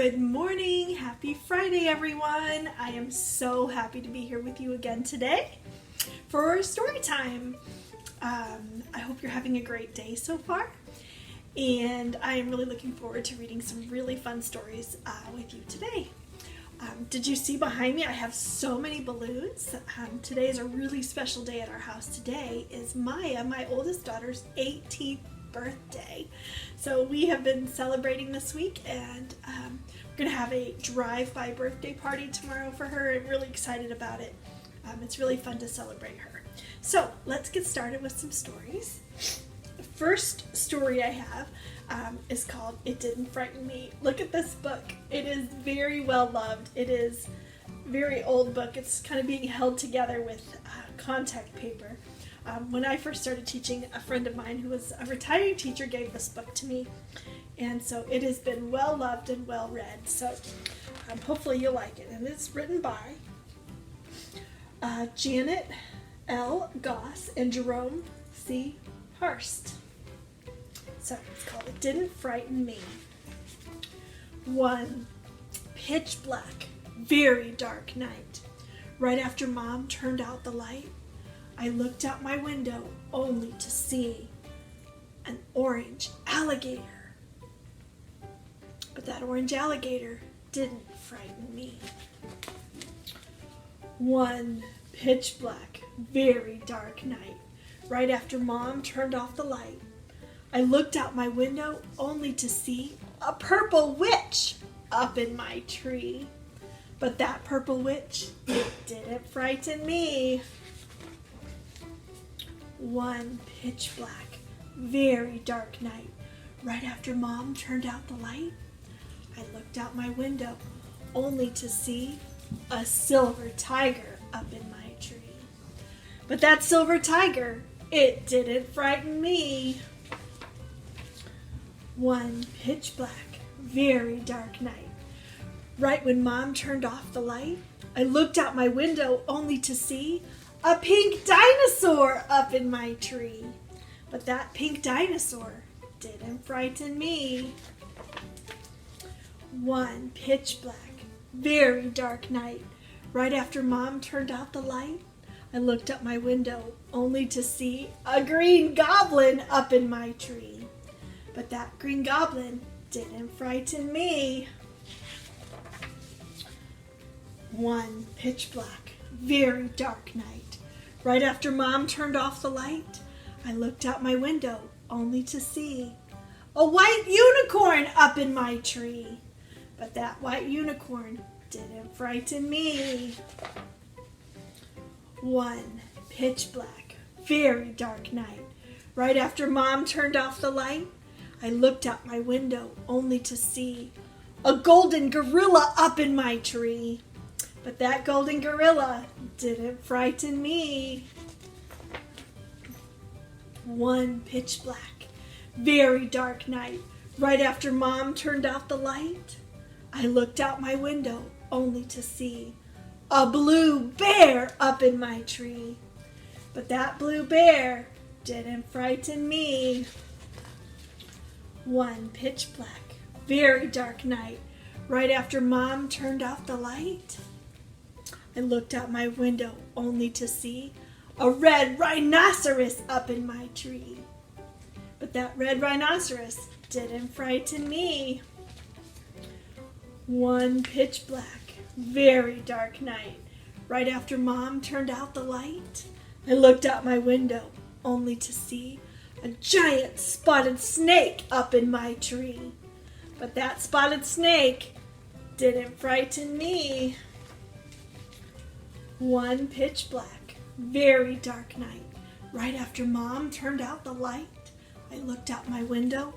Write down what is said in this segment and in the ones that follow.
Good morning. Happy Friday, everyone. I am so happy to be here with you again today for story time. I hope you're having a great day so far, and I am really looking forward to reading some really fun stories with you today. Did you see behind me? I have so many balloons. Today is a really special day at our house. Today is Maya, my oldest daughter's 18th birthday. So we have been celebrating this week, and we're going to have a drive-by birthday party tomorrow for her. I'm really excited about it. It's really fun to celebrate her. So let's get started with some stories. The first story I have is called It Didn't Frighten Me. Look at this book. It is very well loved. It is a very old book. It's kind of being held together with contact paper. When I first started teaching, a friend of mine who was a retiring teacher gave this book to me, and so it has been well loved and well read. So hopefully you'll like it. And it's written by Janet L. Goss and Jerome C. Hurst. So it's called It Didn't Frighten Me. One pitch black, very dark night. Right after Mom turned out the light, I looked out my window only to see an orange alligator. But that orange alligator didn't frighten me. One pitch black, very dark night. Right after Mom turned off the light, I looked out my window only to see a purple witch up in my tree. But that purple witch, it didn't frighten me. One pitch black, very dark night. Right after Mom turned out the light, I looked out my window only to see a silver tiger up in my tree. But that silver tiger, it didn't frighten me. One pitch black, very dark night. Right when Mom turned off the light, I looked out my window only to see a pink dinosaur up in my tree. But that pink dinosaur didn't frighten me. One pitch black, very dark night. Right after Mom turned out the light, I looked out my window only to see a green goblin up in my tree. But that green goblin didn't frighten me. One pitch black, very dark night. Right after Mom turned off the light, I looked out my window only to see a white unicorn up in my tree. But that white unicorn didn't frighten me. One pitch black, very dark night. Right after Mom turned off the light, I looked out my window only to see a golden gorilla up in my tree. But that golden gorilla didn't frighten me. One pitch black, very dark night. Right after Mom turned out the light, I looked out my window only to see a blue bear up in my tree. But that blue bear didn't frighten me. One pitch black, very dark night. Right after Mom turned off the light, I looked out my window only to see a red rhinoceros up in my tree. But that red rhinoceros didn't frighten me. One pitch black, very dark night. Right after Mom turned out the light, I looked out my window only to see a giant spotted snake up in my tree. But that spotted snake didn't frighten me. One pitch black, very dark night. Right after Mom turned out the light, I looked out my window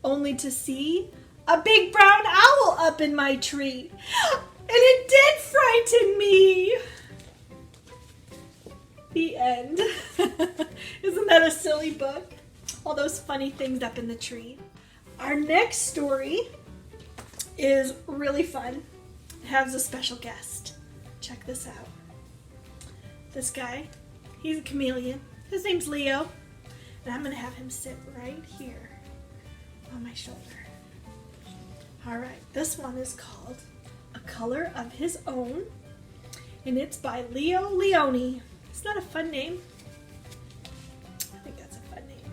only to see a big brown owl up in my tree. And it did frighten me. The end. Isn't that a silly book? All those funny things up in the tree. Our next story is really fun. It has a special guest. Check this out. This guy, he's a chameleon. His name's Leo. And I'm going to have him sit right here on my shoulder. All right, this one is called A Color of His Own, and it's by Leo Leone. It's not a fun name. I think that's a fun name.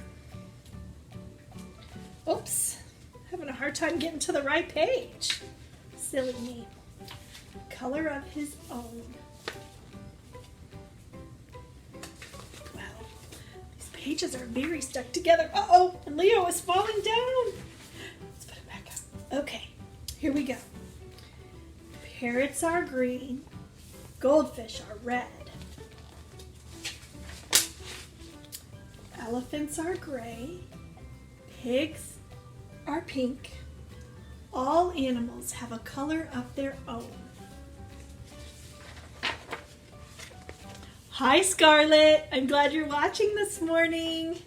Oops, having a hard time getting to the right page. Silly me. Color of His Own. Wow, these pages are very stuck together. Uh-oh, and Leo is falling down. Let's put it back up. Okay, here we go. Parrots are green. Goldfish are red. Elephants are gray. Pigs are pink. All animals have a color of their own. Hi, Scarlett. I'm glad you're watching this morning.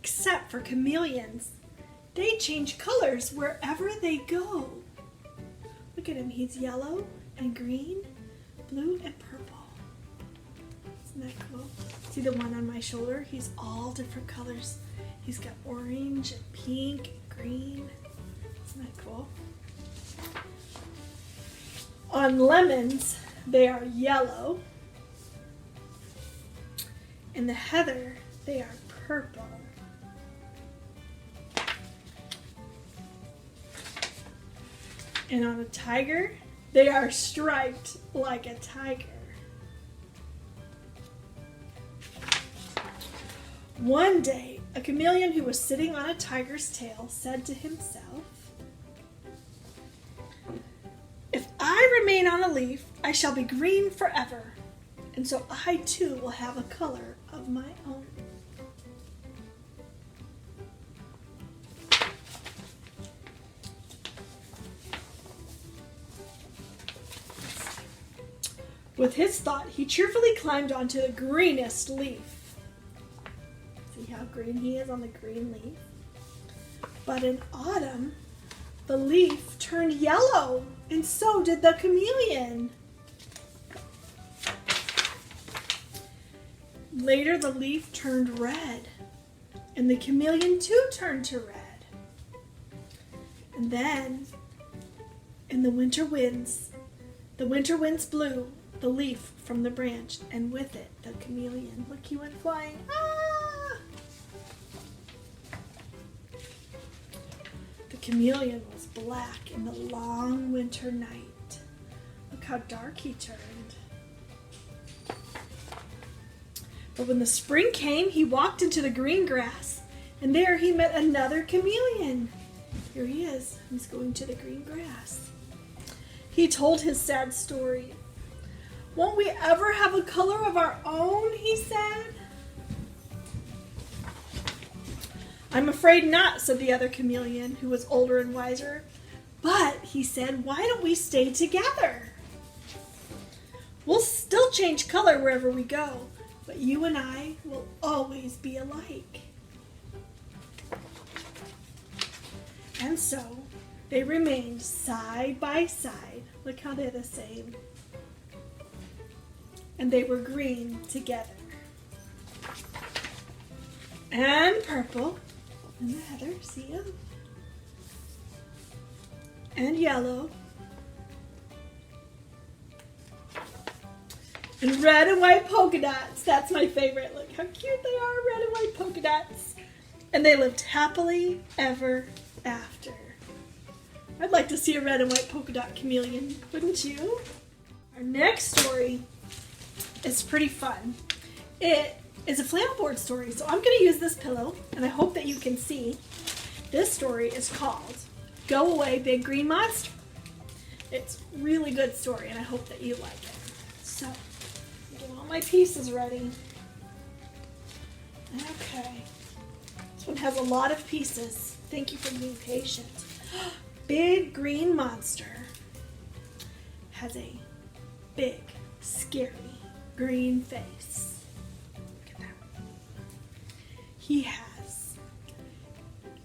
Except for chameleons. They change colors wherever they go. Look at him. He's yellow and green, blue and purple. Isn't that cool? See the one on my shoulder? He's all different colors. He's got orange and pink and green. Isn't that cool? On lemons, they are yellow. In the heather, they are purple. And on a tiger, they are striped like a tiger. One day, a chameleon who was sitting on a tiger's tail said to himself, "If I remain on a leaf, I shall be green forever, and so I too will have a color of my own." With his thought, he cheerfully climbed onto the greenest leaf. See how green he is on the green leaf? But in autumn, the leaf turned yellow, and so did the chameleon. Later, the leaf turned red, and the chameleon too turned to red. And then, in the winter winds blew the leaf from the branch, and with it, the chameleon. Look, he went flying. Ah! The chameleon was black in the long winter night. Look how dark he turned. But when the spring came, he walked into the green grass, and there he met another chameleon. Here he is. He's going to the green grass. He told his sad story. "Won't we ever have a color of our own?" he said. "I'm afraid not," said the other chameleon, who was older and wiser. "But," he said, "why don't we stay together? We'll still change color wherever we go, but you and I will always be alike." And so they remained side by side. Look how they're the same. And they were green together. And purple in the heather, see them? And yellow. And red and white polka dots. That's my favorite. Look how cute they are, red and white polka dots. And they lived happily ever after. I'd like to see a red and white polka dot chameleon, wouldn't you? Our next story is pretty fun. It is a flannel board story, so I'm going to use this pillow, and I hope that you can see. This story is called Go Away, Big Green Monster. It's a really good story, and I hope that you like it. So, get all my pieces ready. Okay. This one has a lot of pieces. Thank you for being patient. Big Green Monster has a big, scary green face. Look at that. He has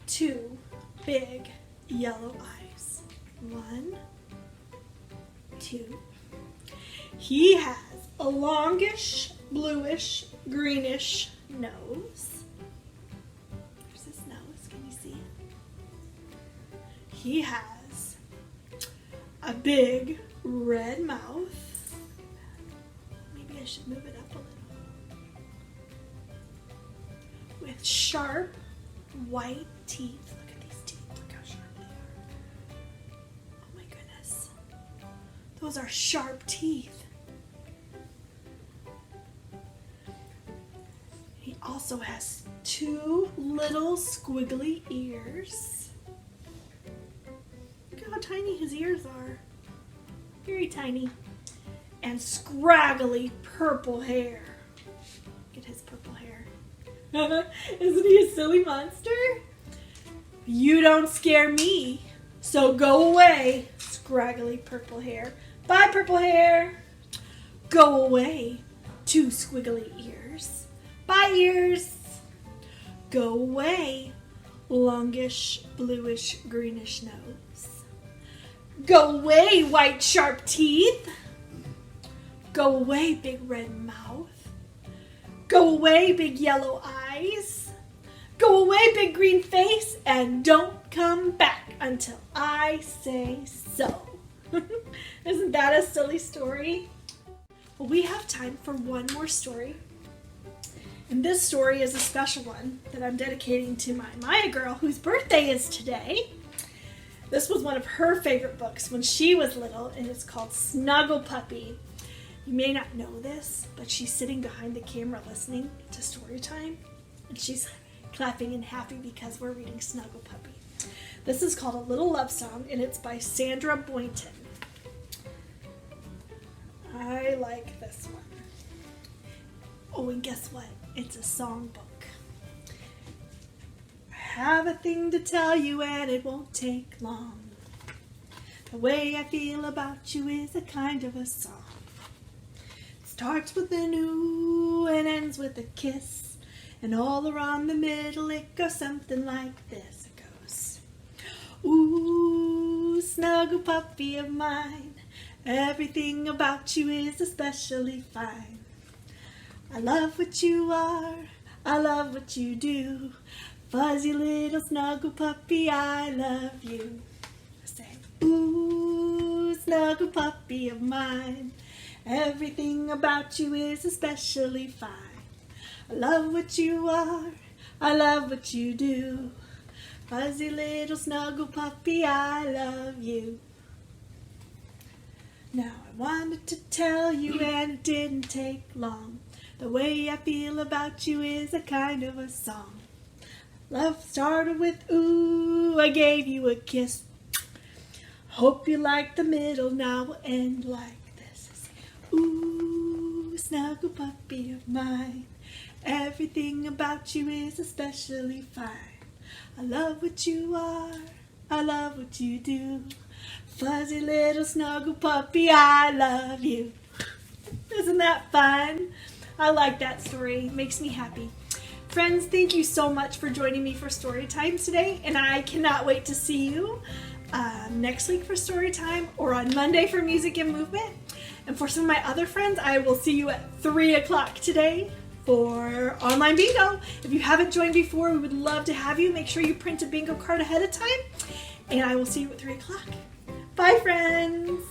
2 big yellow eyes. 1, 2. He has a longish, bluish, greenish nose. There's his nose. Can you see it? He has a big red mouth. Maybe I should move it up a little. With sharp white teeth. Look at these teeth. Look how sharp they are. Oh my goodness. Those are sharp teeth. He also has 2 little squiggly ears. Look at how tiny his ears are. Very tiny. And scraggly purple hair. Look at his purple hair. Isn't he a silly monster? You don't scare me, so go away, scraggly purple hair. Bye, purple hair. Go away, 2 squiggly ears. Bye, ears. Go away, longish, bluish, greenish nose. Go away, white, sharp teeth. Go away, big red mouth. Go away, big yellow eyes. Go away, big green face, and don't come back until I say so. Isn't that a silly story? Well, we have time for one more story. And this story is a special one that I'm dedicating to my Maya girl, whose birthday is today. This was one of her favorite books when she was little, and it's called Snuggle Puppy. You may not know this, but she's sitting behind the camera listening to Storytime, and she's clapping and happy because we're reading Snuggle Puppy. This is called A Little Love Song, and it's by Sandra Boynton. I like this one. Oh, and guess what? It's a songbook. I have a thing to tell you, and it won't take long. The way I feel about you is a kind of a song. Starts with an ooh and ends with a kiss, and all around the middle it goes something like this. It goes, ooh, snuggle puppy of mine, everything about you is especially fine. I love what you are, I love what you do, fuzzy little snuggle puppy, I love you. I say, ooh, snuggle puppy of mine, everything about you is especially fine. I love what you are, I love what you do. Fuzzy little snuggle puppy, I love you. Now I wanted to tell you and it didn't take long. The way I feel about you is a kind of a song. Love started with ooh, I gave you a kiss. Hope you like the middle, now we'll end like ooh, snuggle puppy of mine, everything about you is especially fine. I love what you are, I love what you do. Fuzzy little snuggle puppy, I love you. Isn't that fun? I like that story. It makes me happy. Friends, thank you so much for joining me for story time today, and I cannot wait to see you next week for story time or on Monday for music and movement. And for some of my other friends, I will see you at 3 o'clock today for online bingo. If you haven't joined before, we would love to have you. Make sure you print a bingo card ahead of time. And I will see you at 3 o'clock. Bye, friends.